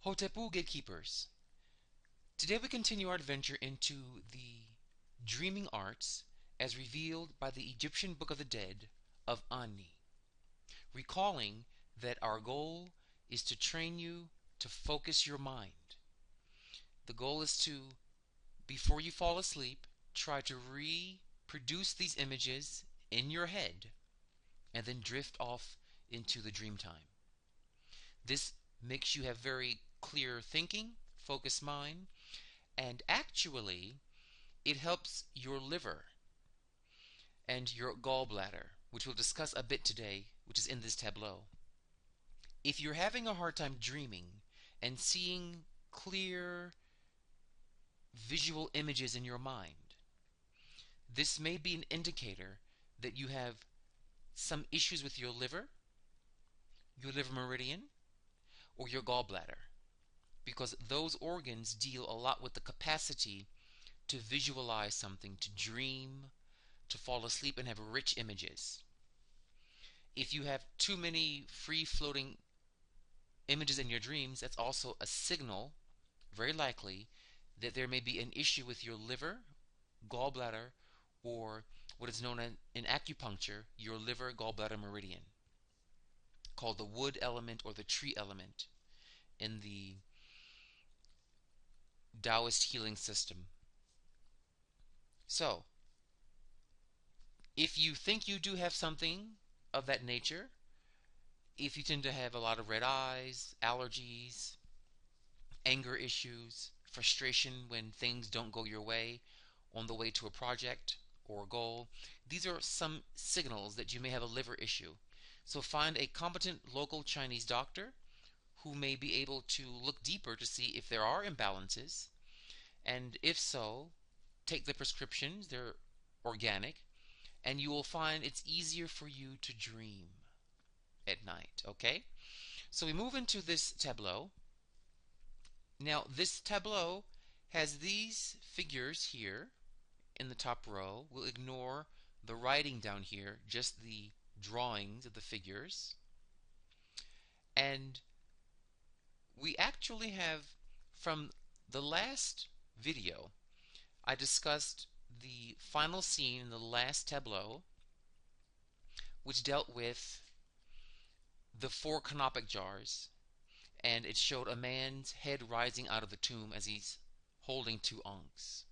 Hotepu Gatekeepers. Today we continue our adventure into the dreaming arts as revealed by the Egyptian Book of the Dead of Ani, recalling that our goal is to train you to focus your mind. The goal is to, before you fall asleep, try to reproduce these images in your head and then drift off into the dream time. This makes you have very clear thinking, focused mind, and actually it helps your liver and your gallbladder, which we'll discuss a bit today, which is in this tableau. If you're having a hard time dreaming and seeing clear visual images in your mind, this may be an indicator that you have some issues with your liver meridian, or your gallbladder, because those organs deal a lot with the capacity to visualize something, to dream, to fall asleep and have rich images. If you have too many free-floating images in your dreams, that's also a signal, very likely, that there may be an issue with your liver, gallbladder, or what is known in acupuncture, your liver gallbladder meridian, called the wood element or the tree element in the Taoist healing system. So, if you think you do have something of that nature, if you tend to have a lot of red eyes, allergies, anger issues, frustration when things don't go your way on the way to a project or a goal, these are some signals that you may have a liver issue. So find a competent local Chinese doctor who may be able to look deeper to see if there are imbalances, and if so, take the prescriptions, they're organic, and you will find it's easier for you to dream at night, okay? So we move into this tableau. Now this tableau has these figures here in the top row. We'll ignore the writing down here, just the drawings of the figures. And we actually have, from the last video, I discussed the final scene in the last tableau, which dealt with the 4 canopic jars, and it showed a man's head rising out of the tomb as he's holding 2 ankhs.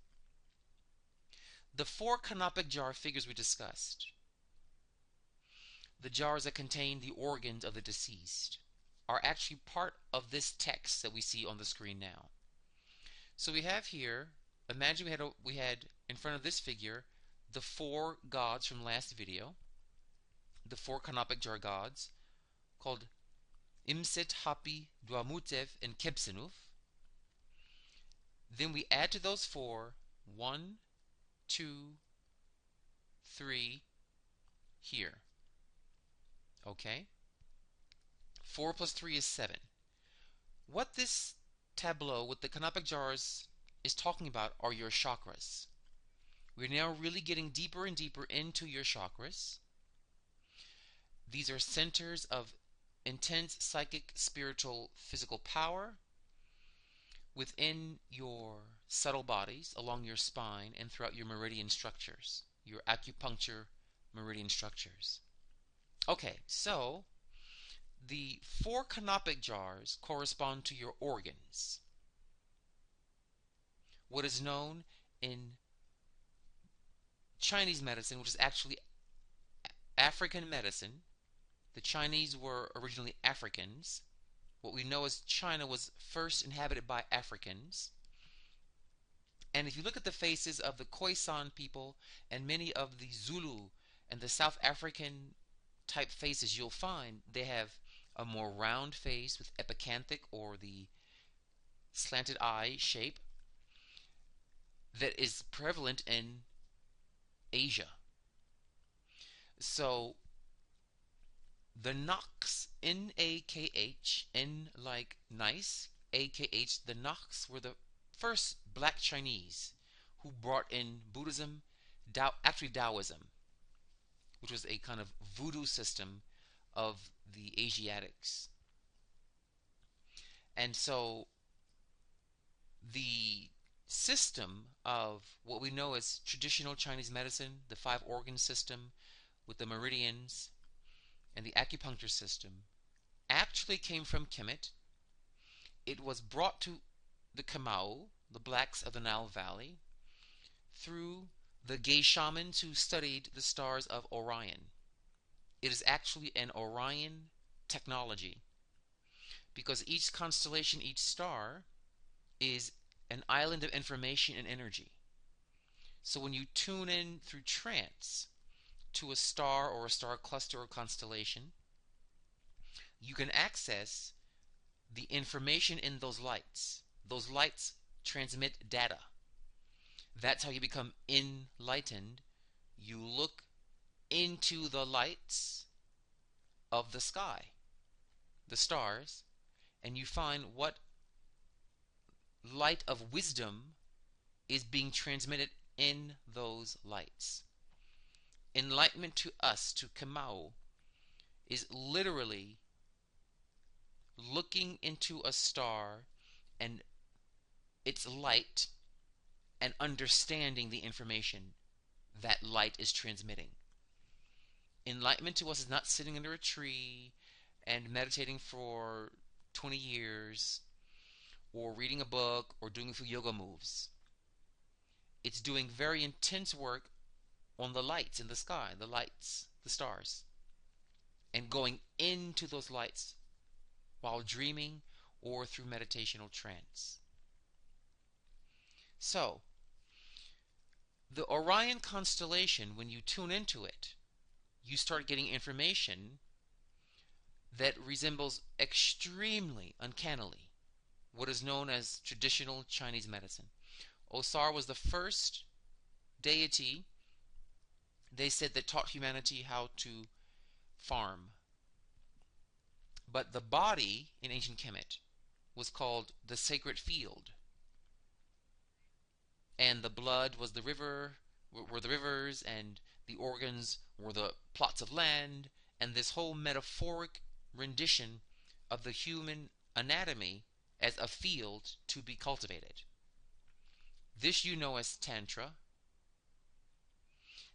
The 4 canopic jar figures we discussed, the jars that contain the organs of the deceased, are actually part of this text that we see on the screen now. So we have here, imagine we had in front of this figure the 4 gods from last video, the 4 canopic jar gods, called Imset, Hapi, Duamutev, and Kebsenuf. Then we add to those 4, 1, 2, 3 here. Okay? 4 plus 3 is 7. What this tableau with the canopic jars is talking about are your chakras. We're now really getting deeper and deeper into your chakras. These are centers of intense psychic, spiritual, physical power within your subtle bodies, along your spine, and throughout your meridian structures, your acupuncture meridian structures. Okay, so the 4 canopic jars correspond to your organs. What is known in Chinese medicine, which is actually African medicine. The Chinese were originally Africans. What we know is China was first inhabited by Africans. And if you look at the faces of the Khoisan people and many of the Zulu and the South African type faces, you'll find they have a more round face with epicanthic or the slanted eye shape that is prevalent in Asia. So the Naks, N-A-K-H, N like nice, A-K-H, the Naks were the first black Chinese who brought in Buddhism, actually Taoism, which was a kind of voodoo system of the Asiatics. And so the system of what we know as traditional Chinese medicine, the five organ system with the meridians and the acupuncture system, actually came from Kemet. It was brought to the Kamau, the blacks of the Nile Valley, through the gay shamans who studied the stars of Orion. It is actually an Orion technology because each constellation, each star, is an island of information and energy. So when you tune in through trance to a star or a star cluster or constellation, you can access the information in those lights. Those lights transmit data. That's how you become enlightened. You look into the lights of the sky, the stars, and you find what light of wisdom is being transmitted in those lights. Enlightenment to us, to Kamau, is literally looking into a star and its light and understanding the information that light is transmitting. Enlightenment to us is not sitting under a tree and meditating for 20 years or reading a book or doing a few yoga moves. It's doing very intense work on the lights in the sky, the lights, the stars, and going into those lights while dreaming or through meditational trance. So, the Orion Constellation, when you tune into it, you start getting information that resembles extremely uncannily what is known as traditional Chinese medicine. Osar was the first deity, they said, that taught humanity how to farm. But the body in ancient Kemet was called the sacred field. And the blood was the river, were the rivers, and the organs were the plots of land, and this whole metaphoric rendition of the human anatomy as a field to be cultivated. This you know as Tantra.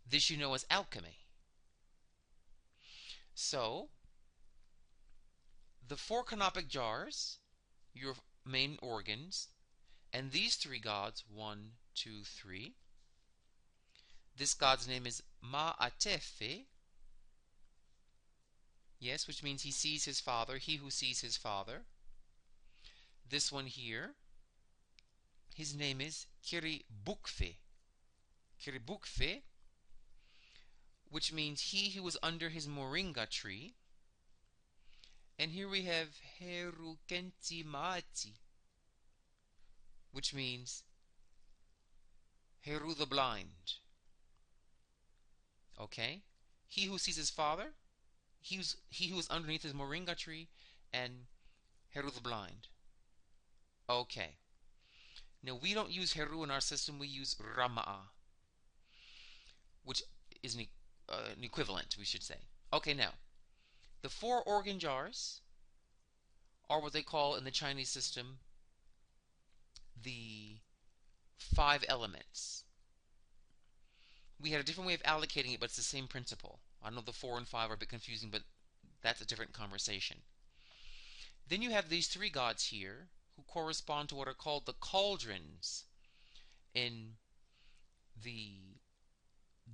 This you know as alchemy. So, the four canopic jars, your main organs, and these three gods, 1, 2, 3. This god's name is Ma'atefe, yes, which means he sees his father, he who sees his father. This one here, his name is Kiribukfe. Kiribukfe, which means he who was under his moringa tree. And here we have Herukenti Maati, which means Heru the blind. Okay? He who sees his father, he who is underneath his moringa tree, and Heru the blind. Okay. Now we don't use Heru in our system, we use Rama'a, which is an equivalent, we should say. Okay, now, the four organ jars are what they call in the Chinese system the 5 elements. We had a different way of allocating it, but it's the same principle. I know the 4 and 5 are a bit confusing, but that's a different conversation. Then you have these 3 gods here who correspond to what are called the cauldrons in the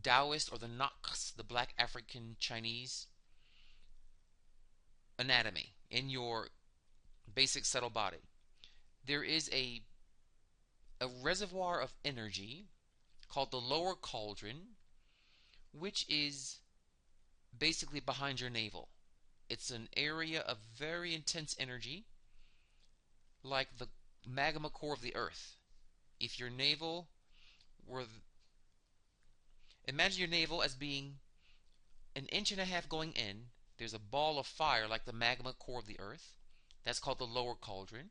Taoist or the Naks, the black African Chinese anatomy in your basic subtle body. There is a reservoir of energy called the lower cauldron, which is basically behind your navel. It's an area of very intense energy, like the magma core of the earth. If your navel were... Imagine your navel as being 1.5 inches going in. There's a ball of fire like the magma core of the earth. That's called the lower cauldron.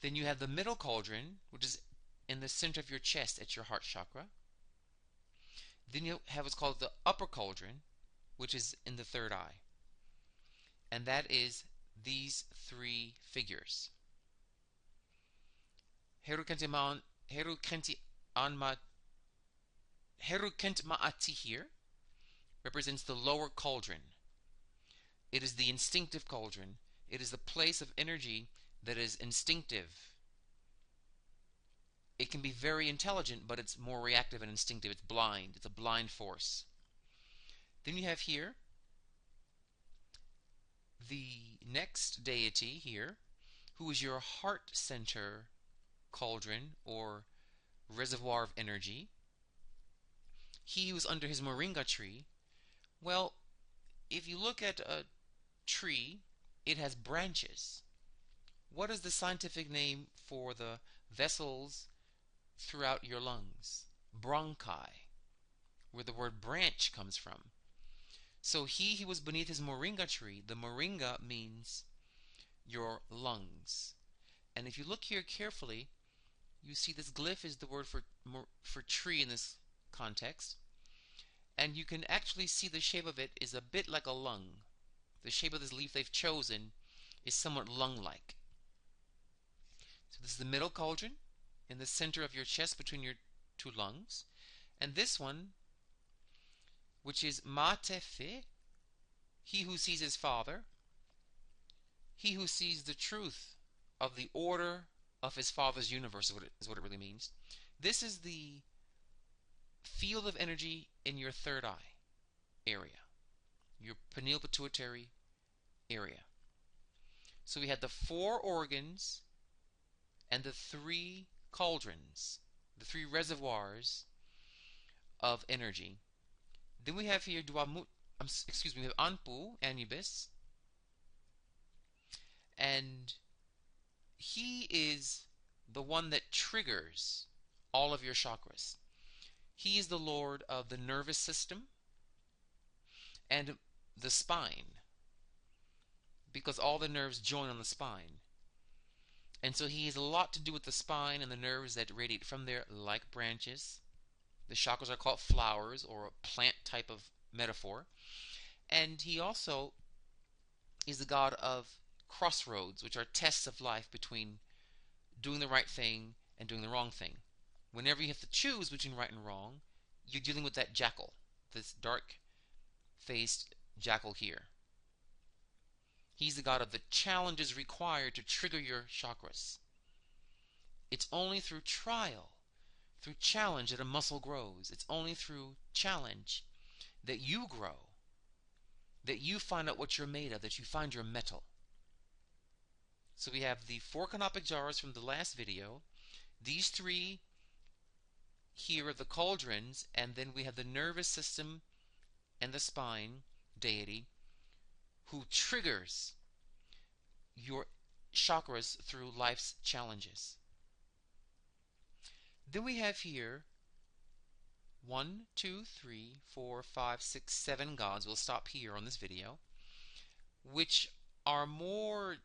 Then you have the middle cauldron, which is in the center of your chest at your heart chakra. Then you have what's called the upper cauldron, which is in the third eye. And that is these three figures. Herukenti Ma'ati here represents the lower cauldron. It is the instinctive cauldron. It is the place of energy that is instinctive. It can be very intelligent, but it's more reactive and instinctive. It's blind. It's a blind force. Then you have here the next deity here, who is your heart center cauldron or reservoir of energy. He who is under his moringa tree. Well, if you look at a tree, it has branches. What is the scientific name for the vessels throughout your lungs? Bronchi, where the word branch comes from. So he was beneath his moringa tree. The moringa means your lungs. And if you look here carefully, you see this glyph is the word for tree in this context. And you can actually see the shape of it is a bit like a lung. The shape of this leaf they've chosen is somewhat lung-like. So this is the middle cauldron in the center of your chest between your two lungs. And this one, which is Matefe, he who sees his father, he who sees the truth of the order of his father's universe is what it really means. This is the field of energy in your third eye area, your pineal pituitary area. So we had the four organs and the three cauldrons, the three reservoirs of energy. Then we have here we have Anpu, Anubis, and he is the one that triggers all of your chakras. He is the lord of the nervous system and the spine, because all the nerves join on the spine. And so he has a lot to do with the spine and the nerves that radiate from there like branches. The chakras are called flowers, or a plant type of metaphor. And he also is the god of crossroads, which are tests of life between doing the right thing and doing the wrong thing. Whenever you have to choose between right and wrong, you're dealing with that jackal, this dark-faced jackal here. He's the god of the challenges required to trigger your chakras. It's only through trial, through challenge, that a muscle grows. It's only through challenge that you grow, that you find out what you're made of, that you find your metal. So we have the four canopic jars from the last video. These three here are the cauldrons, and then we have the nervous system and the spine deity who triggers your chakras through life's challenges. Then we have here 1, 2, 3, 4, 5, 6, 7 gods. We'll stop here on this video, which are more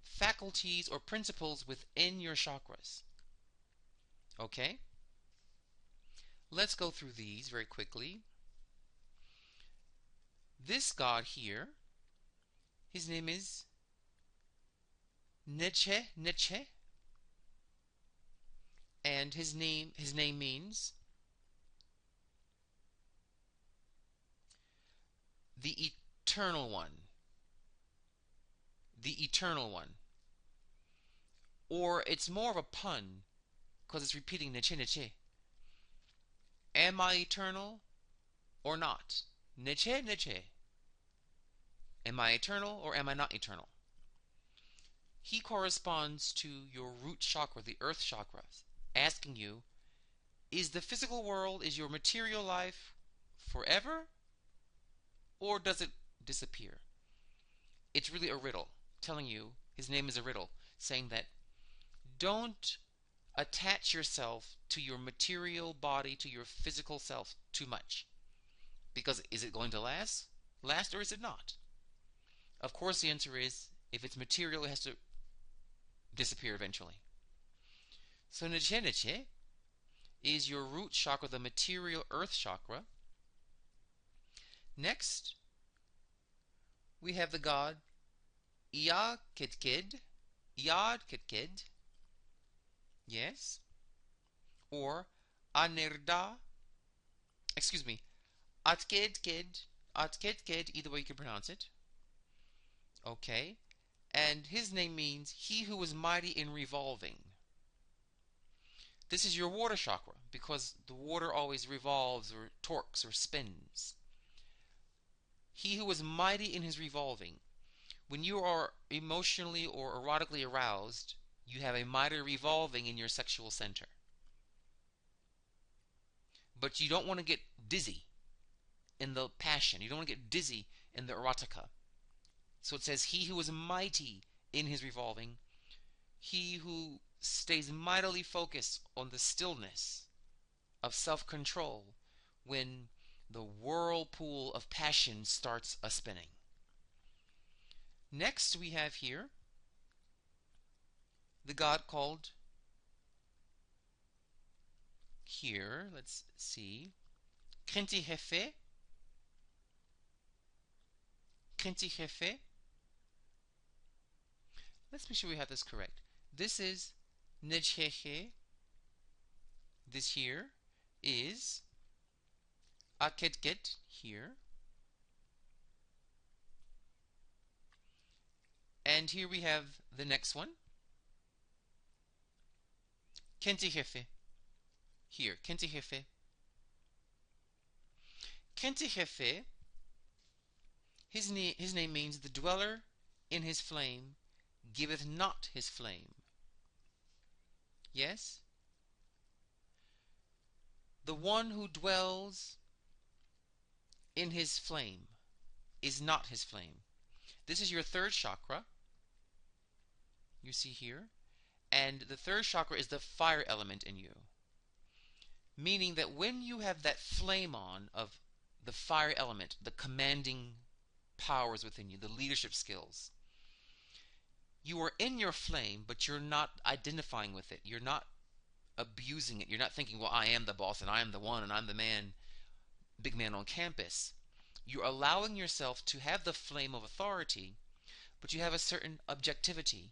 faculties or principles within your chakras. Okay? Let's go through these very quickly. This god here, his name is Neche, and his name means the eternal one. The eternal one. Or it's more of a pun, because it's repeating Neche. Am I eternal or not? Neche. Am I eternal or am I not eternal? He corresponds to your root chakra, the earth chakra, asking you, is the physical world, is your material life forever, or does it disappear? It's really a riddle, telling you, his name is a riddle, saying that don't attach yourself to your material body, to your physical self too much. Because is it going to last, or is it not? Of course the answer is, if it's material, it has to disappear eventually. So Neche is your root chakra, the material earth chakra. Next, we have the god Ya Kitkid, Yad Kitkid, yes, or Anirda, excuse me, Atkid Kid, Atkid Kid, either way you can pronounce it. Okay, and his name means he who is mighty in revolving. This is your water chakra because the water always revolves or torques or spins. He who is mighty in his revolving. When you are emotionally or erotically aroused, you have a mighty revolving in your sexual center. But you don't want to get dizzy in the passion. You don't want to get dizzy in the erotica. So it says, he who is mighty in his revolving, he who stays mightily focused on the stillness of self-control when the whirlpool of passion starts a-spinning. Next we have here the god called, here, let's see, Krintihefe. Krintihefe. Let's make sure we have this correct. This is Nejhehe. This here is Aketket here. And here we have the next one. Kentihefe. Here, Kentihefe. Kentihefe, his name means the dweller in his flame giveth not his flame. Yes? The one who dwells in his flame is not his flame. This is your third chakra. You see here. And the third chakra is the fire element in you. Meaning that when you have that flame on of the fire element, the commanding powers within you, the leadership skills, you are in your flame, but you're not identifying with it. You're not abusing it. You're not thinking, well, I am the boss and I am the one and I'm the man, big man on campus. You're allowing yourself to have the flame of authority, but you have a certain objectivity,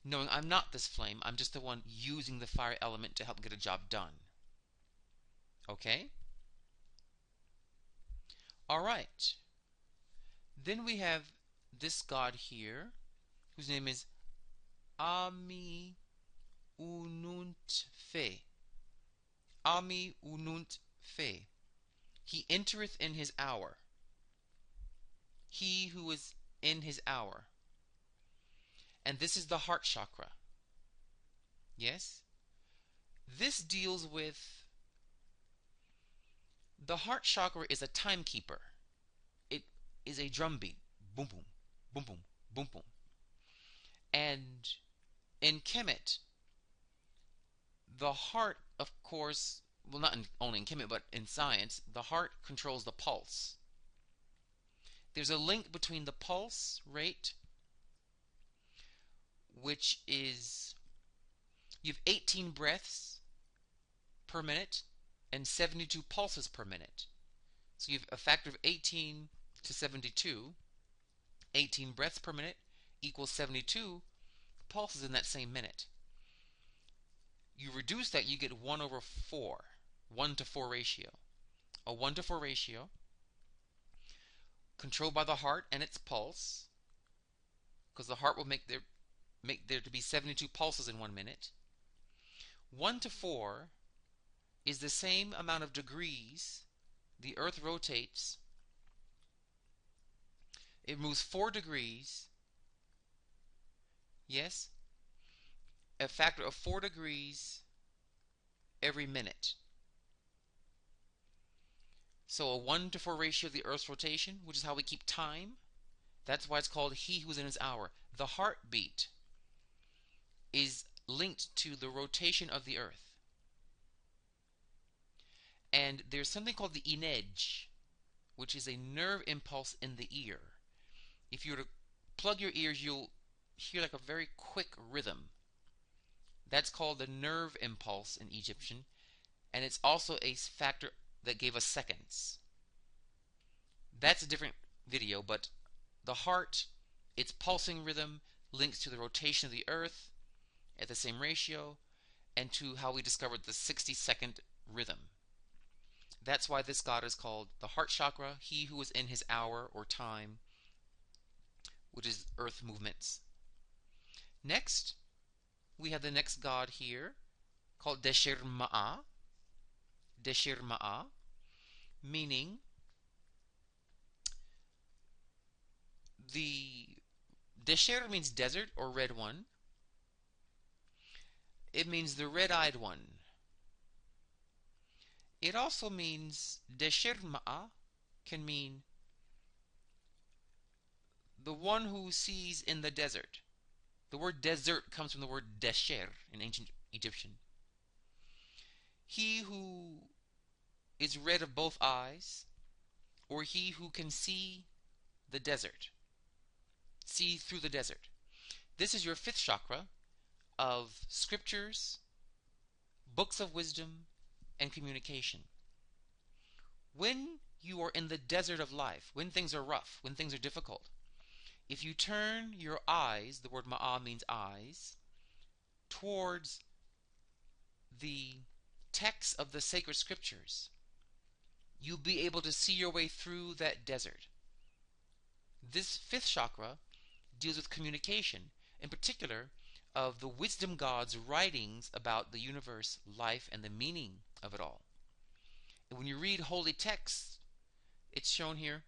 knowing I'm not this flame, I'm just the one using the fire element to help get a job done. Okay? Alright. Then we have this god here, whose name is Ami Ununt Fe. Ami Ununt Fe. He entereth in his hour. He who is in his hour. And this is the heart chakra. Yes? This deals with, the heart chakra is a timekeeper. It is a drumbeat. Boom, boom, boom, boom, boom, boom. And in Kemet, the heart, of course, well, not only in Kemet, but in science, the heart controls the pulse. There's a link between the pulse rate, which is, you have 18 breaths per minute and 72 pulses per minute. So you have a factor of 18 to 72. 18 breaths per minute equals 72 pulses in that same minute. You reduce that, you get 1 over 4. 1 to 4 ratio. A 1 to 4 ratio controlled by the heart and its pulse, because the heart will make there to be 72 pulses in 1 minute. 1 to 4 is the same amount of degrees the Earth rotates. It moves 4 degrees. Yes? A factor of 4 degrees every minute. So a 1 to 4 ratio of the Earth's rotation, which is how we keep time. That's why it's called he who is in his hour. The heartbeat is linked to the rotation of the Earth. And there's something called the inedge, which is a nerve impulse in the ear. If you were to plug your ears, you'll hear like a very quick rhythm. That's called the nerve impulse in Egyptian, and it's also a factor that gave us seconds. That's a different video, but the heart Its pulsing rhythm links to the rotation of the Earth at the same ratio and to how we discovered the 60-second rhythm. That's why this god is called the Heart Chakra, he who is in his hour or time, which is Earth movements. Next, we have the next god here called Deshirma'a. Deshirma'a, meaning the Desher means desert or red one. It means the red-eyed one. It also means Deshirma'a can mean the one who sees in the desert. The word desert comes from the word desher in ancient Egyptian. He who is red of both eyes, or he who can see the desert, see through the desert. This is your fifth chakra of scriptures, books of wisdom, and communication. When you are in the desert of life, when things are rough, when things are difficult, if you turn your eyes, the word ma'a means eyes, towards the texts of the sacred scriptures, you'll be able to see your way through that desert. This fifth chakra deals with communication, in particular of the wisdom gods' writings about the universe, life, and the meaning of it all. And when you read holy texts, it's shown here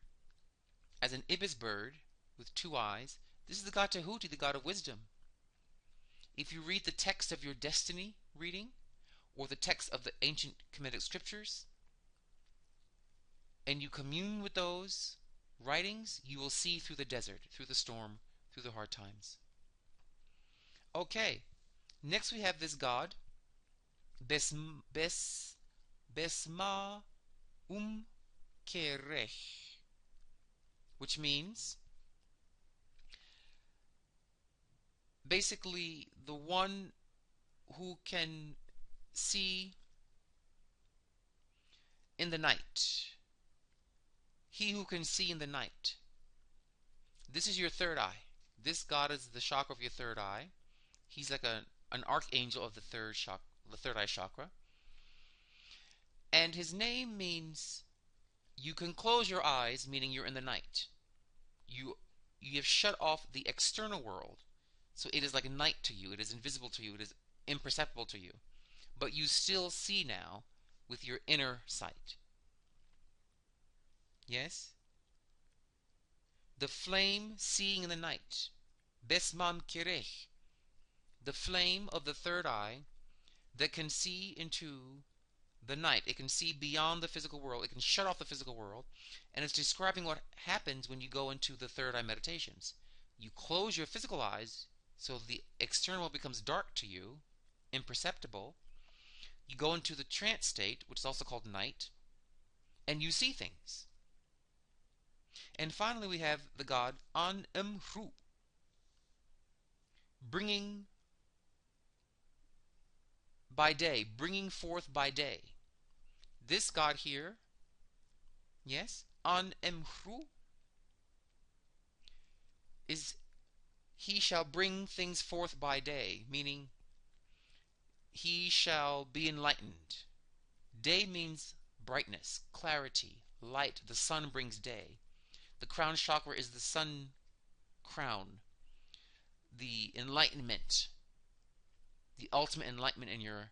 as an ibis bird with two eyes. This is the god Tehuti, the god of wisdom. If you read the text of your destiny reading, or the text of the ancient Kemetic scriptures, and you commune with those writings, you will see through the desert, through the storm, through the hard times. Okay, next we have this god, Besma Kerech, which means basically the one who can see in the night. He who can see in the night. This is your third eye. This god is the chakra of your third eye. He's like an archangel of the third eye chakra. And his name means you can close your eyes, meaning you're in the night. You have shut off the external world, so it is like night to you. It is invisible to you. It is imperceptible to you. But you still see now with your inner sight. Yes? The flame seeing in the night. Besmam Kirech. The flame of the third eye that can see into the night. It can see beyond the physical world. It can shut off the physical world. And it's describing what happens when you go into the third eye meditations. You close your physical eyes so the external becomes dark to you, imperceptible. You go into the trance state, which is also called night, and you see things. And finally we have the god An-Emru, bringing by day, bringing forth by day. This god here, yes, An-Emru, is he shall bring things forth by day, meaning he shall be enlightened. Day means brightness, clarity, light. The sun brings day. The crown chakra is the sun crown, the enlightenment, the ultimate enlightenment in your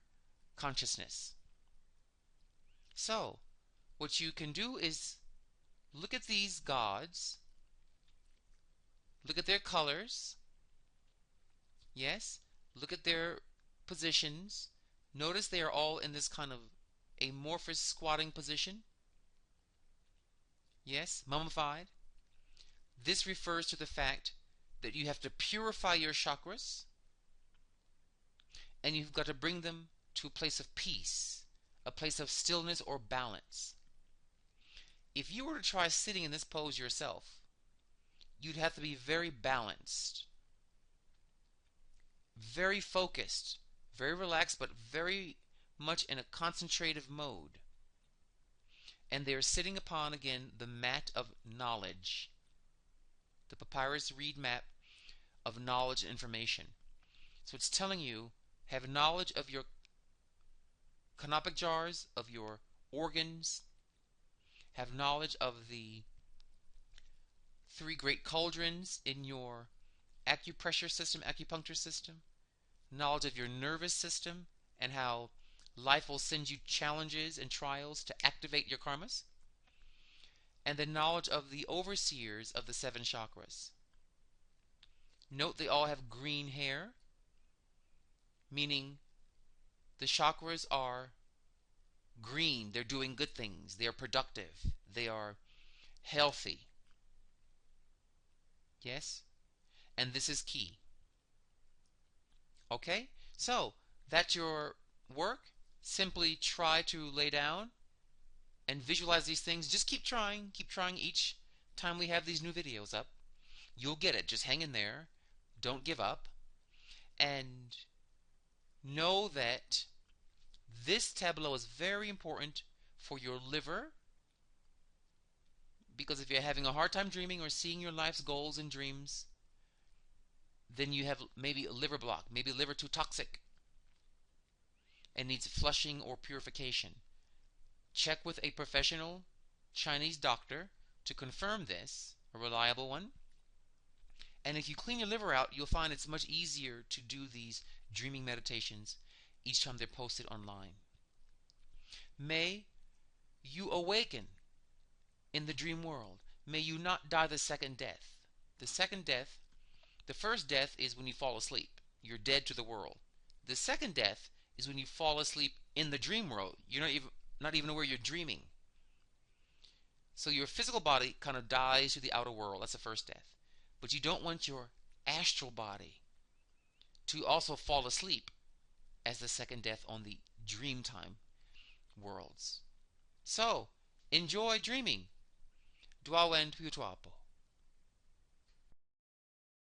consciousness. So, what you can do is look at these gods, look at their colors, yes, look at their positions. Notice they are all in this kind of amorphous squatting position. Yes, mummified. This refers to the fact that you have to purify your chakras, and you've got to bring them to a place of peace, a place of stillness or balance. If you were to try sitting in this pose yourself, you'd have to be very balanced, very focused, very relaxed, but very much in a concentrative mode. And they are sitting upon, again, the mat of knowledge, the papyrus reed map of knowledge and information. So it's telling you, have knowledge of your canopic jars, of your organs, have knowledge of the 3 great cauldrons in your acupressure system, acupuncture system, knowledge of your nervous system, and how life will send you challenges and trials to activate your karmas, and the knowledge of the overseers of the 7 chakras. Note they all have green hair, meaning the chakras are green. They're doing good things. They are productive. They are healthy. Yes? And this is key. Okay? So, that's your work. Simply try to lay down and visualize these things. Just keep trying. Keep trying each time we have these new videos up. You'll get it. Just hang in there. Don't give up. And know that this tableau is very important for your liver, because if you're having a hard time dreaming or seeing your life's goals and dreams, then you have maybe a liver block, maybe liver too toxic and needs flushing or purification. Check with a professional Chinese doctor to confirm this, a reliable one. And if you clean your liver out, you'll find it's much easier to do these dreaming meditations each time they're posted online. May you awaken in the dream world. May you not die the second death. The second death, the first death is when you fall asleep. You're dead to the world. The second death is when you fall asleep in the dream world. You're not even aware you're dreaming. So your physical body kind of dies to the outer world. That's the first death. But you don't want your astral body to also fall asleep as the second death on the dreamtime worlds. So, enjoy dreaming. Dwawen Putuapo.